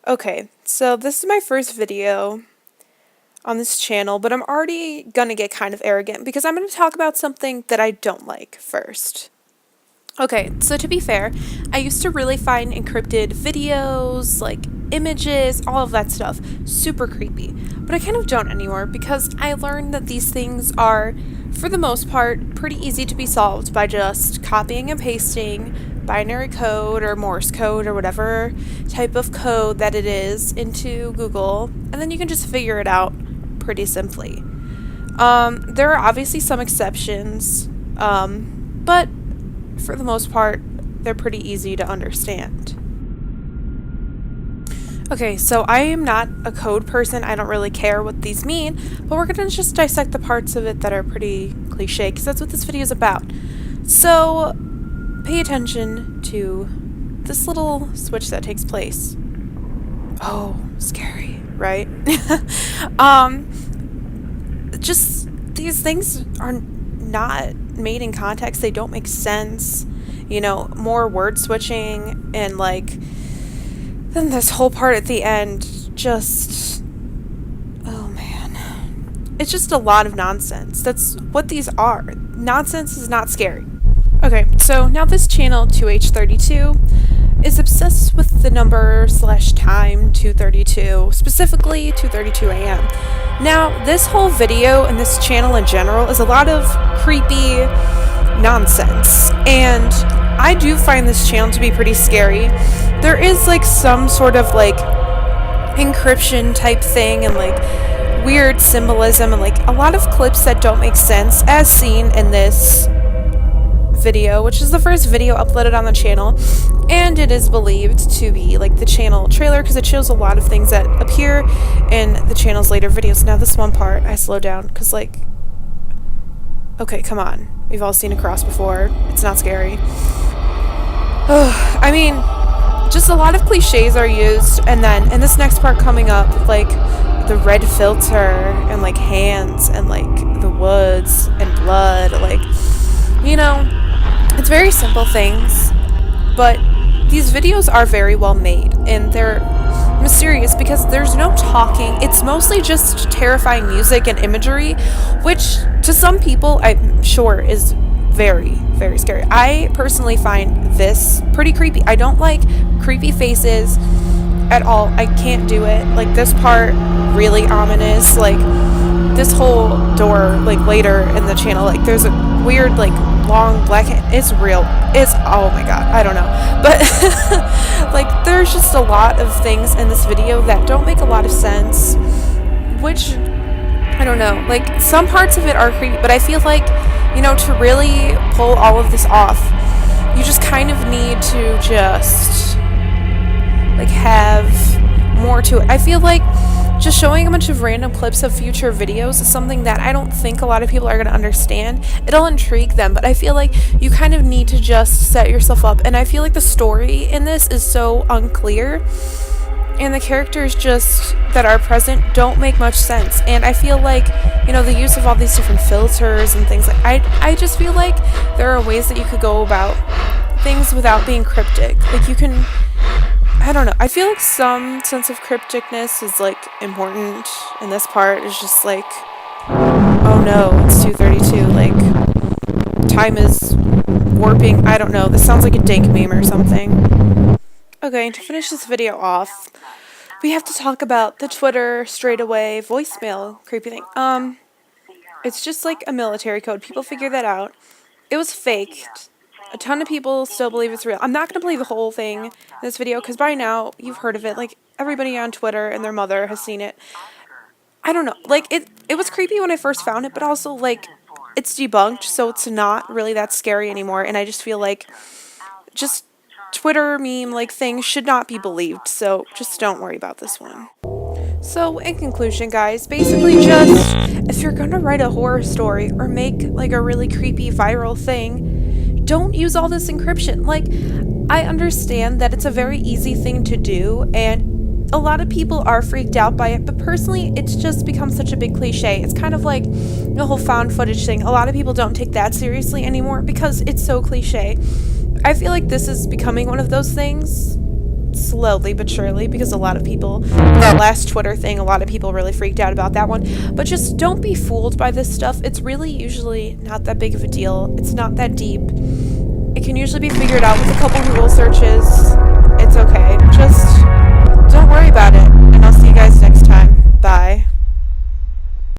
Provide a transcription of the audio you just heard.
Okay, so this is my first video on this channel, but I'm already gonna get kind of arrogant because I'm gonna talk about something that I don't like first. Okay, so to be fair, I used to really find encrypted videos, like images, all of that stuff, super creepy. But I kind of don't anymore because I learned that these things are, for the most part, pretty easy to be solved by just copying and pasting binary code or Morse code or whatever type of code that it is into Google, and then you can just figure it out pretty simply. There are obviously some exceptions, but for the most part, they're pretty easy to understand. Okay, so I am not a code person. I don't really care what these mean, but we're going to just dissect the parts of it that are pretty cliche, because that's what this video is about. So, pay attention to this little switch that takes place. Oh, scary, right? Just, these things are not made in context. They don't make sense. You know, more word switching and then this whole part at the end just, oh man, it's just a lot of nonsense. That's what these are. Nonsense is not scary. Okay, so now this channel 2H32 is obsessed with the number / time 232, specifically 2:32 a.m. Now, this whole video and this channel in general is a lot of creepy nonsense, and I do find this channel to be pretty scary. There is some sort of encryption type thing and weird symbolism and a lot of clips that don't make sense, as seen in this video, which is the first video uploaded on the channel, and it is believed to be the channel trailer because it shows a lot of things that appear in the channel's later videos. Now this one part I slowed down because okay, come on, we've all seen a cross before. It's not scary. I mean, just a lot of cliches are used, and then in this next part coming up, the red filter and hands and the woods and blood, you know, it's very simple things, but these videos are very well made, and they're mysterious because there's no talking. It's mostly just terrifying music and imagery, which to some people I'm sure is very, very scary. I personally find this pretty creepy. I don't like creepy faces at all. I can't do it. This part, really ominous. This whole door, later in the channel, there's a weird, long black hand. It's real. It's, oh my god, I don't know. But, there's just a lot of things in this video that don't make a lot of sense, which, I don't know. Some parts of it are creepy, but I feel you know, to really pull all of this off, you just kind of need to just, have more to it. I feel just showing a bunch of random clips of future videos is something that I don't think a lot of people are going to understand. It'll intrigue them, but I feel you kind of need to just set yourself up. And I feel the story in this is so unclear, and the characters just that are present don't make much sense. And I feel you know, the use of all these different filters and things, I just feel there are ways that you could go about things without being cryptic. You can, I don't know, I feel some sense of crypticness is important, and this part is just oh no, it's 2:32, time is warping. I don't know, this sounds like a dank meme or something. Okay, to finish this video off, we have to talk about the Twitter straightaway voicemail creepy thing. It's just a military code. People figure that out. It was faked. A ton of people still believe it's real. I'm not going to play the whole thing in this video because by now you've heard of it. Everybody on Twitter and their mother has seen it. I don't know. It was creepy when I first found it, but also it's debunked, so it's not really that scary anymore. And I just feel just Twitter meme things should not be believed, so just don't worry about this one. So in conclusion, guys, basically just if you're gonna write a horror story or make a really creepy viral thing, don't use all this encryption. I understand that it's a very easy thing to do, and a lot of people are freaked out by it, but personally it's just become such a big cliche. It's kind of the whole found footage thing. A lot of people don't take that seriously anymore because it's so cliche. I feel this is becoming one of those things, slowly but surely, because a lot of people, that last Twitter thing, a lot of people really freaked out about that one. But just don't be fooled by this stuff. It's really usually not that big of a deal. It's not that deep. It can usually be figured out with a couple Google searches. It's okay. Just